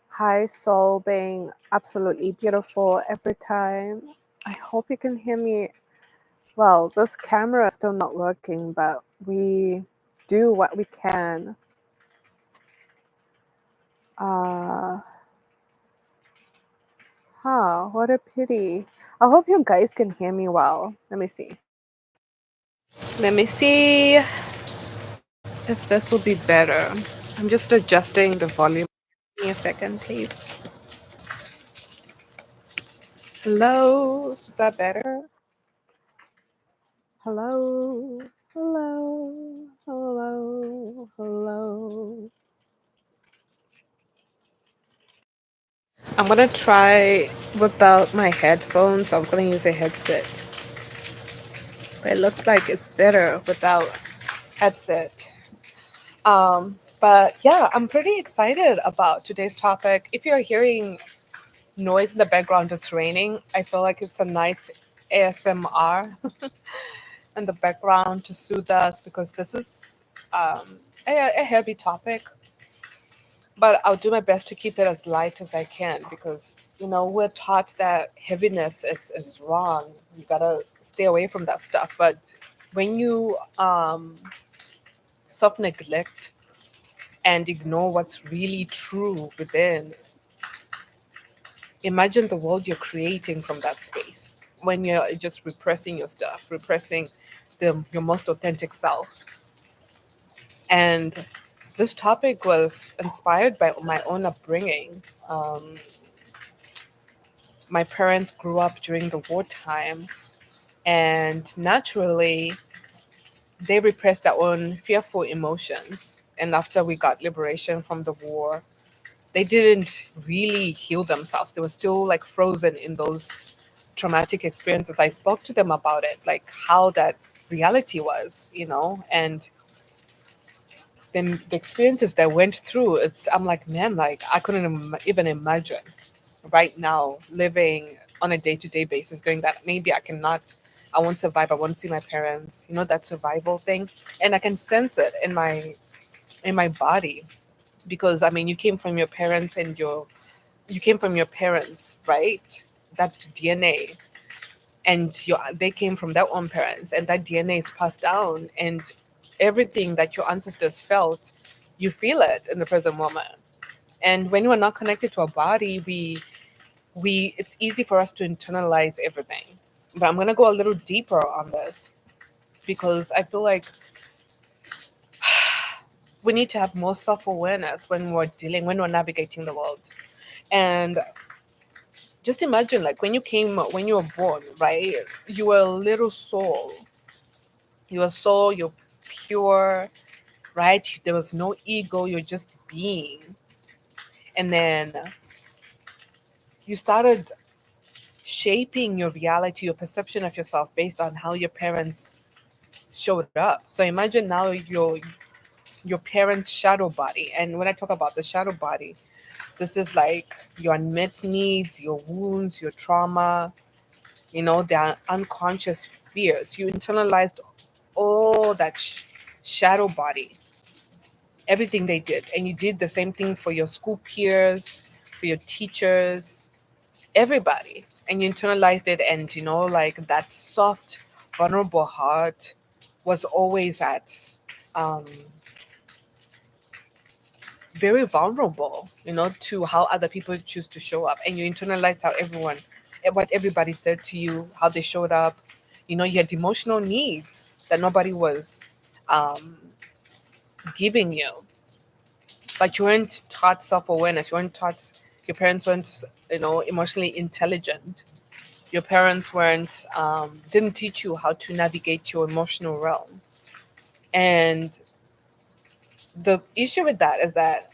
Hi, Soul, being absolutely beautiful every time. I hope you can hear me. Well, this camera is still not working, but we do what we can. Uh, what a pity. I hope you guys can hear me well. Let me see. Let me see if this will be better. I'm just adjusting the volume. Give me a second, please. Hello, is that better? Hello, hello, hello, hello. I'm gonna try without my headphones. I'm gonna use a headset. But it looks like it's better without headset. But yeah, I'm pretty excited about today's topic. If you're hearing noise in the background, it's raining. I feel like it's a nice ASMR in the background to soothe us because this is a heavy topic. But I'll do my best to keep it as light as I can because we're taught that heaviness is wrong. You gotta stay away from that stuff. But when you self neglect and ignore what's really true within, imagine the world you're creating from that space. When you're just repressing your stuff, repressing your most authentic self. And this topic was inspired by my own upbringing. My parents grew up during the wartime, and naturally, they repressed their own fearful emotions. And after we got liberation from the war, they didn't really heal themselves. They were still like frozen in those traumatic experiences. I spoke to them about it, like how that reality was, and then the experiences they went through. I'm like, man, like I couldn't even imagine right now living on a day-to-day basis doing that. Maybe I won't survive. I won't see my parents, that survival thing. And I can sense it in my body because I mean you came from your parents and you came from your parents, right? That DNA, and they came from their own parents, and that DNA is passed down, and everything that your ancestors felt, you feel it in the present moment. And when we're not connected to our body, we it's easy for us to internalize everything. But I'm gonna go a little deeper on this because I feel like we need to have more self-awareness when we're navigating the world. And just imagine like when you were born, right? You were a little soul. You were soul, you're pure, right? There was no ego, you're just being. And then you started shaping your reality, your perception of yourself based on how your parents showed up. So imagine now your parents' shadow body. And when I talk about the shadow body, this is like your unmet needs, your wounds, your trauma, their unconscious fears. You internalized all that shadow body, everything they did. And you did the same thing for your school peers, for your teachers, everybody. And you internalized it. And, like that soft, vulnerable heart was always um, very vulnerable, to how other people choose to show up. And you internalized what everybody said to you, how they showed up. You had emotional needs that nobody was um, giving you, but you weren't taught self-awareness. You weren't taught, your parents weren't, emotionally intelligent. Your parents didn't teach you how to navigate your emotional realm. And the issue with that is that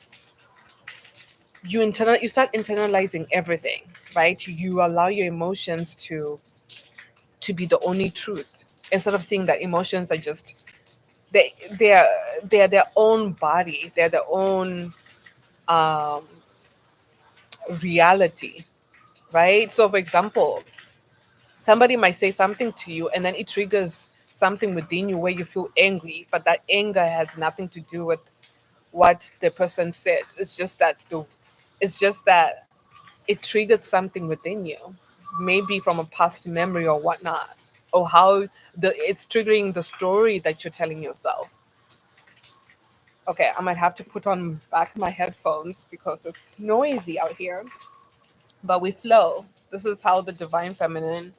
you start internalizing everything, right? You allow your emotions to be the only truth instead of seeing that emotions are just they're their own body, they're their own um, reality, right? So for example, Somebody might say something to you, and then it triggers something within you where you feel angry, but that anger has nothing to do with what the person said. It's just that it triggered something within you, maybe from a past memory or whatnot, or how it's triggering the story that you're telling yourself. Okay, I might have to put on back my headphones because it's noisy out here. But we flow. This is how the divine feminine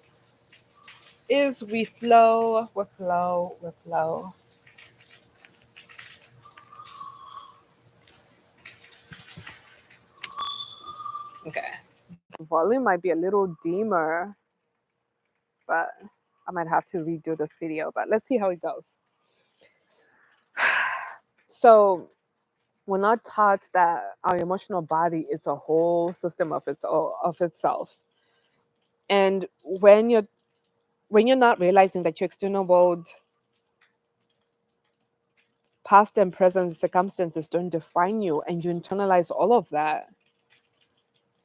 is. We flow, we flow, we flow. Okay. The volume might be a little dimmer, but I might have to redo this video. But let's see how it goes. So we're not taught that our emotional body is a whole system of itself. And when you're not realizing that your external world, past and present circumstances don't define you, and you internalize all of that,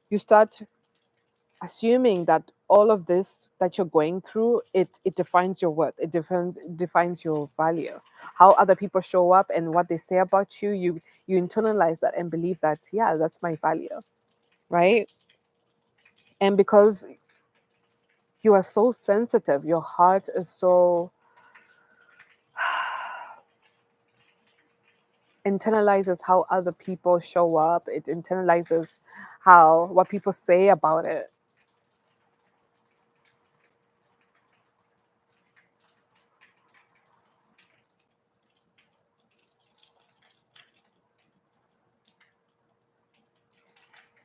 you start assuming that all of this that you're going through, it defines your worth, it defines your value, how other people show up and what they say about you. You internalize that and believe that, yeah, that's my value, right? And because you are so sensitive, your heart is so internalizes how other people show up, it internalizes how what people say about it.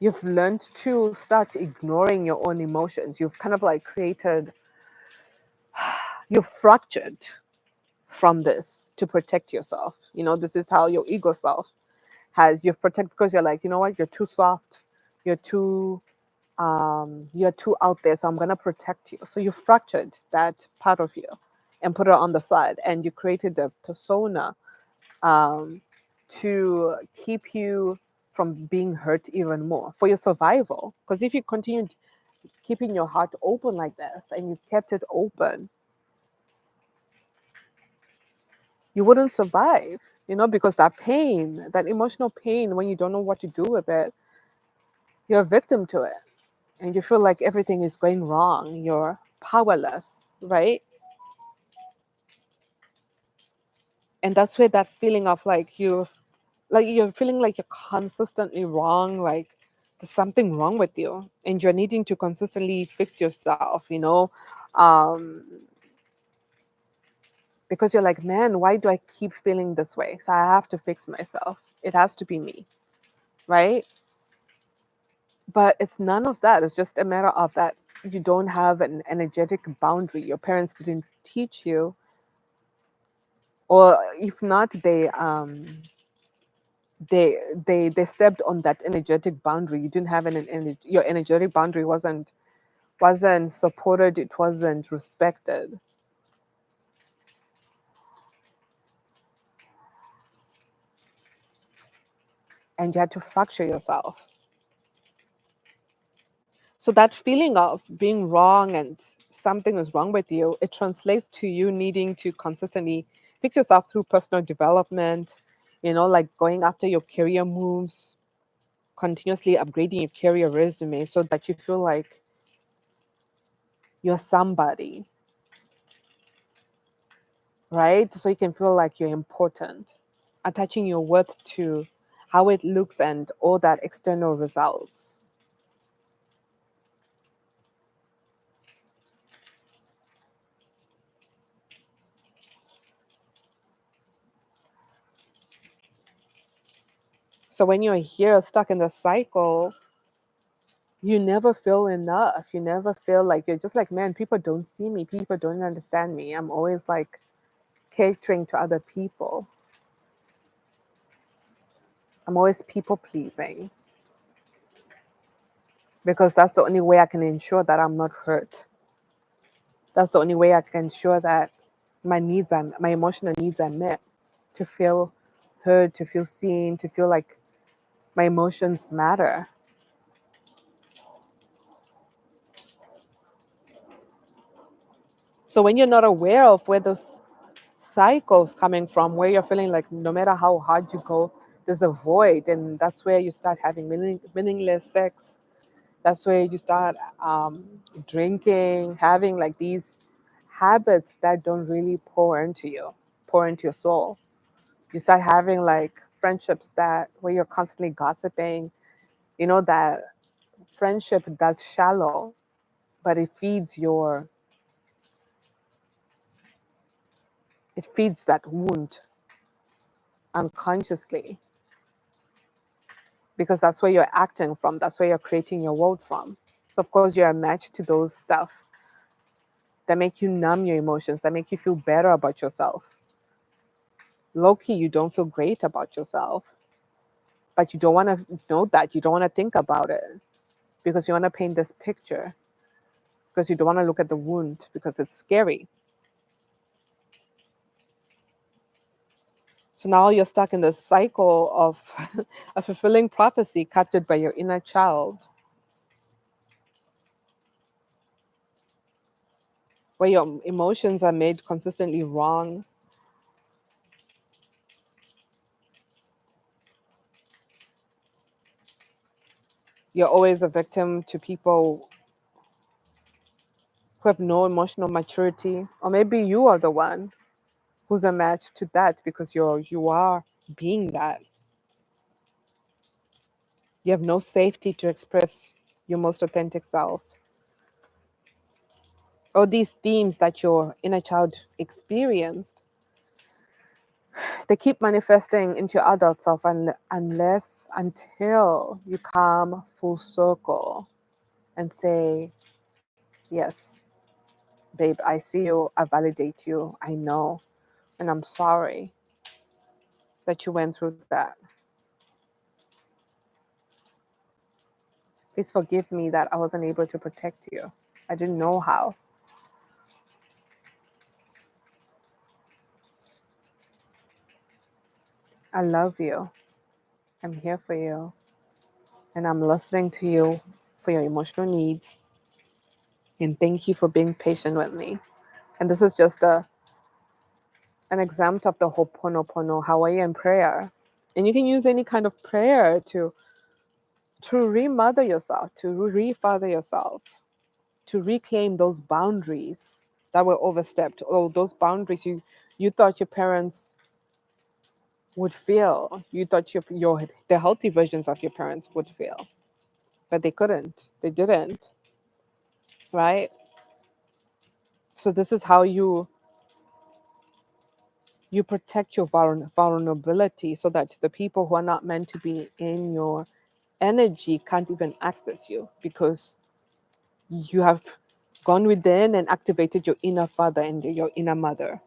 You've learned to start ignoring your own emotions. You've kind of like created, you've fractured from this to protect yourself. This is how your ego self you've protected, because you're like, you know what, you're too soft, you're too out there, so I'm gonna protect you. So you fractured that part of you and put it on the side, and you created a persona um, to keep you from being hurt even more for your survival. Because if you continued keeping your heart open like this and you kept it open, you wouldn't survive, because that pain, that emotional pain, when you don't know what to do with it, you're a victim to it. And you feel like everything is going wrong. You're powerless, right? And that's where that feeling of you're feeling like you're consistently wrong, like there's something wrong with you, and you're needing to consistently fix yourself, um, because you're like, man, why do I keep feeling this way? So I have to fix myself. It has to be me, right? But it's none of that. It's just a matter of that you don't have an energetic boundary. Your parents didn't teach you, or if not, they stepped on that energetic boundary. You didn't have your energetic boundary wasn't supported. It wasn't respected, and you had to fracture yourself. So that feeling of being wrong and something is wrong with you, it translates to you needing to consistently fix yourself through personal development, like going after your career moves, continuously upgrading your career resume so that you feel like you're somebody, right? So you can feel like you're important, attaching your worth to how it looks and all that external results. So when you're here stuck in the cycle, you never feel enough. You never feel like, you're just like, man, people don't see me. People don't understand me. I'm always like catering to other people. I'm always people pleasing because that's the only way I can ensure that I'm not hurt. That's the only way I can ensure that my emotional needs are met, to feel heard, to feel seen, to feel like my emotions matter. So when you're not aware of where those cycles coming from, where you're feeling like no matter how hard you go, there's a void, and that's where you start having meaningless sex. That's where you start drinking, having like these habits that don't really pour into your soul. You start having like friendships that where you're constantly gossiping. You know that friendship that's shallow, but it feeds that wound unconsciously, because that's where you're acting from. That's where you're creating your world from. So of course you're a match to those stuff that make you numb your emotions, that make you feel better about yourself. Low key, you don't feel great about yourself, but you don't want to know that. You don't want to think about it because you want to paint this picture, because you don't want to look at the wound because it's scary. So now you're stuck in this cycle of a fulfilling prophecy captured by your inner child, where your emotions are made consistently wrong. You're always a victim to people who have no emotional maturity, or maybe you are the one who's a match to that because you are being that. You have no safety to express your most authentic self. All these themes that your inner child experienced, they keep manifesting into your adult self until you come full circle and say, yes, babe, I see you, I validate you, I know, and I'm sorry that you went through that. Please forgive me that I wasn't able to protect you. I didn't know how. I love you. I'm here for you. And I'm listening to you for your emotional needs. And thank you for being patient with me. And this is just an example of the Ho'oponopono Hawaiian prayer. And you can use any kind of prayer to remother yourself, to refather yourself, to reclaim those boundaries that were overstepped, or those boundaries you thought your parents would feel. You thought the healthy versions of your parents would feel, but they couldn't. They didn't, right? So this is how you protect your vulnerability, so that the people who are not meant to be in your energy can't even access you, because you have gone within and activated your inner father and your inner mother.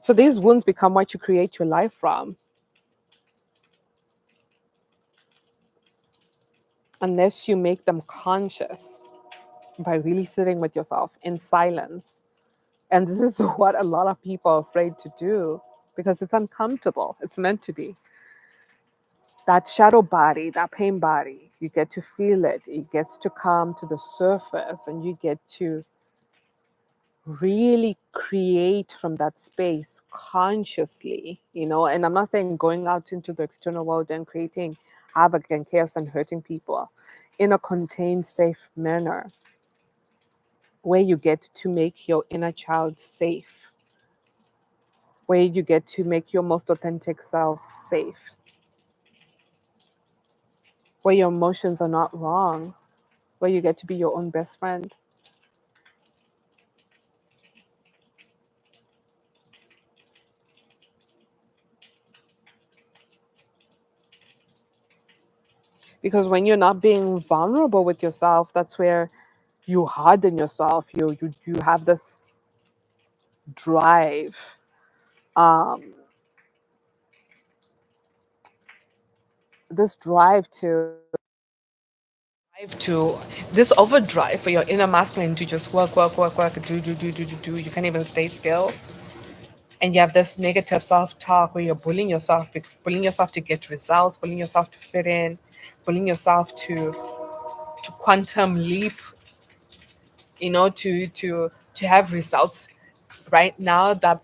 So these wounds become what you create your life from, unless you make them conscious by really sitting with yourself in silence. And this is what a lot of people are afraid to do because it's uncomfortable. It's meant to be. That shadow body, that pain body, you get to feel it. It gets to come to the surface, and you get to really create from that space consciously, And I'm not saying going out into the external world and creating havoc and chaos and hurting people, in a contained, safe manner, where you get to make your inner child safe, where you get to make your most authentic self safe, where your emotions are not wrong, where you get to be your own best friend. Because when you're not being vulnerable with yourself, that's where you harden yourself. You have this drive, um, this drive to this overdrive for your inner masculine to just work, work, work, work, do. You can't even stay still. and you have this negative self-talk where you're bullying yourself to get results, bullying yourself to fit in, bullying yourself to quantum leap, to have results right now that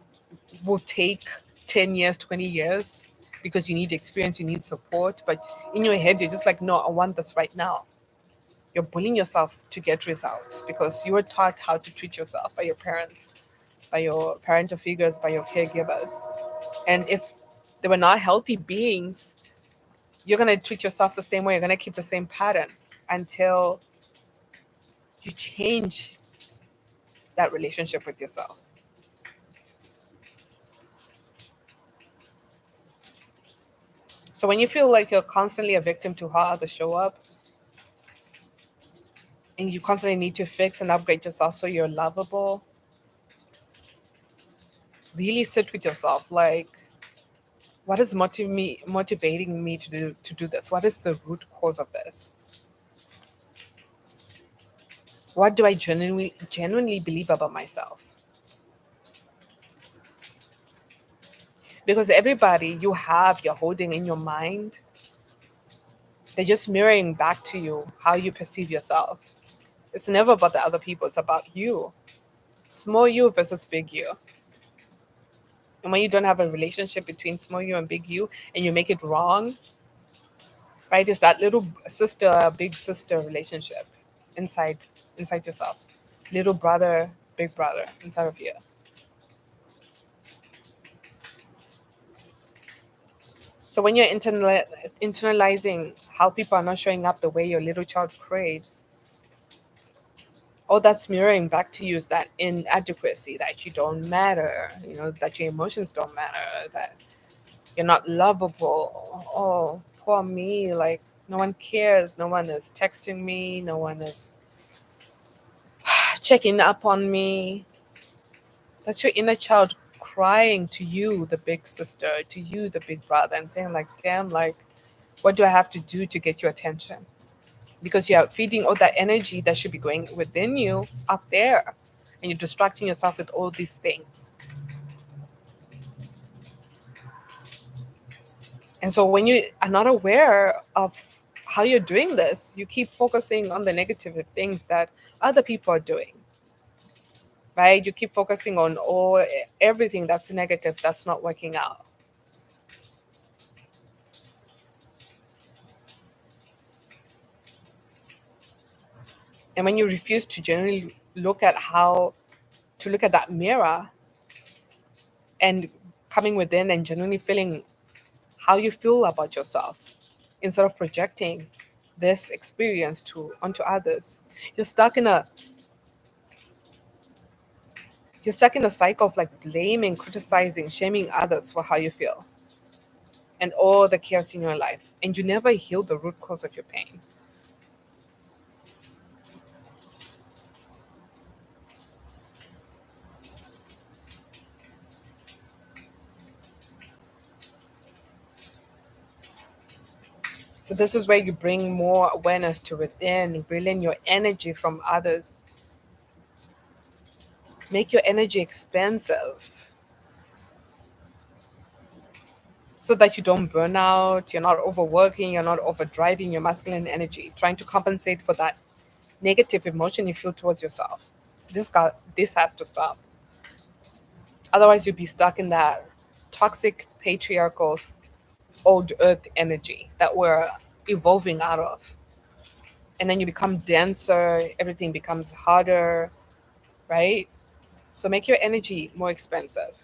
will take 10 years, 20 years, because you need experience, you need support. But in your head, you're just like, no, I want this right now. You're bullying yourself to get results because you were taught how to treat yourself by your parents, by your parental figures, by your caregivers. And if they were not healthy beings, you're going to treat yourself the same way. You're going to keep the same pattern until you change that relationship with yourself. So when you feel like you're constantly a victim to how others show up, and you constantly need to fix and upgrade yourself so you're lovable, really sit with yourself. Like, what is motivating me to do this? What is the root cause of this? What do I genuinely believe about myself? Because everybody you're holding in your mind, they're just mirroring back to you how you perceive yourself. It's never about the other people, it's about you. Small you versus big you. And when you don't have a relationship between small you and big you, and you make it wrong, right? It's that little sister, big sister relationship inside inside yourself. Little brother, big brother inside of you. So when you're internalizing how people are not showing up the way your little child craves, all that's mirroring back to you is that inadequacy, that you don't matter, that your emotions don't matter, that you're not lovable. Oh, poor me. Like, no one cares. No one is texting me. No one is checking up on me. That's your inner child crying to you, the big sister, to you, the big brother, and saying, like, damn, like, what do I have to do to get your attention? Because you're feeding all that energy that should be going within you out there, and you're distracting yourself with all these things. And so when you are not aware of how you're doing this, you keep focusing on the negative things that other people are doing, right? You keep focusing on everything that's negative, that's not working out. And when you refuse to generally look at that mirror and coming within and genuinely feeling how you feel about yourself instead of projecting this experience onto others, you're stuck in a cycle of like blaming, criticizing, shaming others for how you feel and all the chaos in your life, and you never heal the root cause of your pain. So this is where you bring more awareness to within, reel in your energy from others. Make your energy expensive so that you don't burn out, you're not overworking, you're not overdriving your masculine energy, trying to compensate for that negative emotion you feel towards yourself. This has to stop. Otherwise, you'll be stuck in that toxic patriarchal old earth energy that we're evolving out of. And then you become denser, everything becomes harder, right? So make your energy more expensive.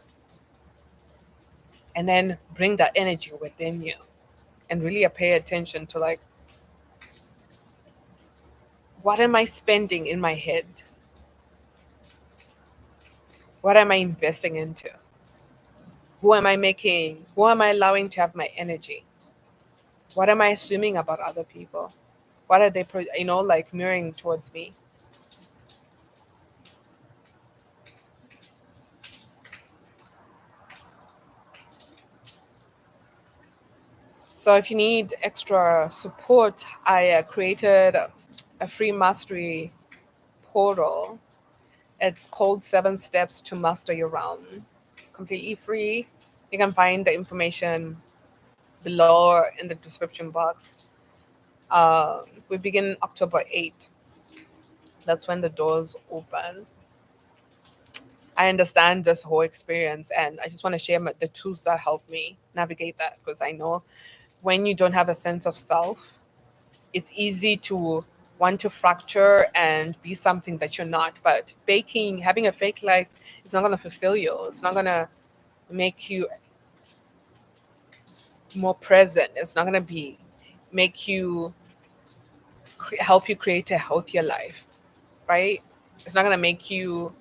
And then bring that energy within you and really pay attention to, like, what am I spending in my head? What am I investing into? Who am I allowing to have my energy? What am I assuming about other people? What are they, like mirroring towards me? So if you need extra support, I created a free mastery portal. It's called 7 Steps to Master Your Realm. completely free. You can find the information below in the description box. We begin October 8th. That's when the doors open. I understand this whole experience, and I just want to share the tools that help me navigate that, because I know when you don't have a sense of self, it's easy to want to fracture and be something that you're not. But having a fake life, it's not going to fulfill you. It's not going to make you more present. It's not going to be make you help you create a healthier life, right? It's not going to make you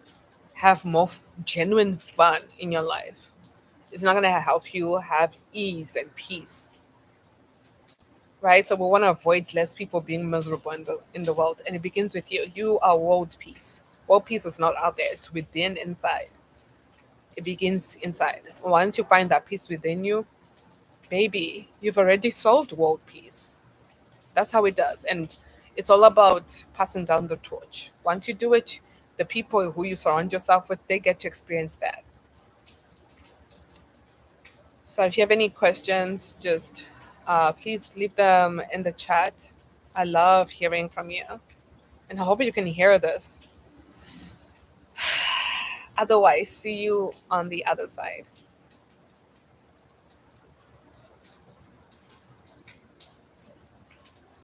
have more genuine fun in your life. It's not going to help you have ease and peace, right? So we want to avoid less people being miserable in the world, and it begins with you. You are world peace. World peace is not out there; it's within, inside. It begins inside. Once you find that peace within you, baby, you've already solved world peace. That's how it does, and it's all about passing down the torch. Once you do it, the people who you surround yourself with, they get to experience that. So if you have any questions, just please leave them in the chat. I love hearing from you, and I hope you can hear this. Otherwise, see you on the other side.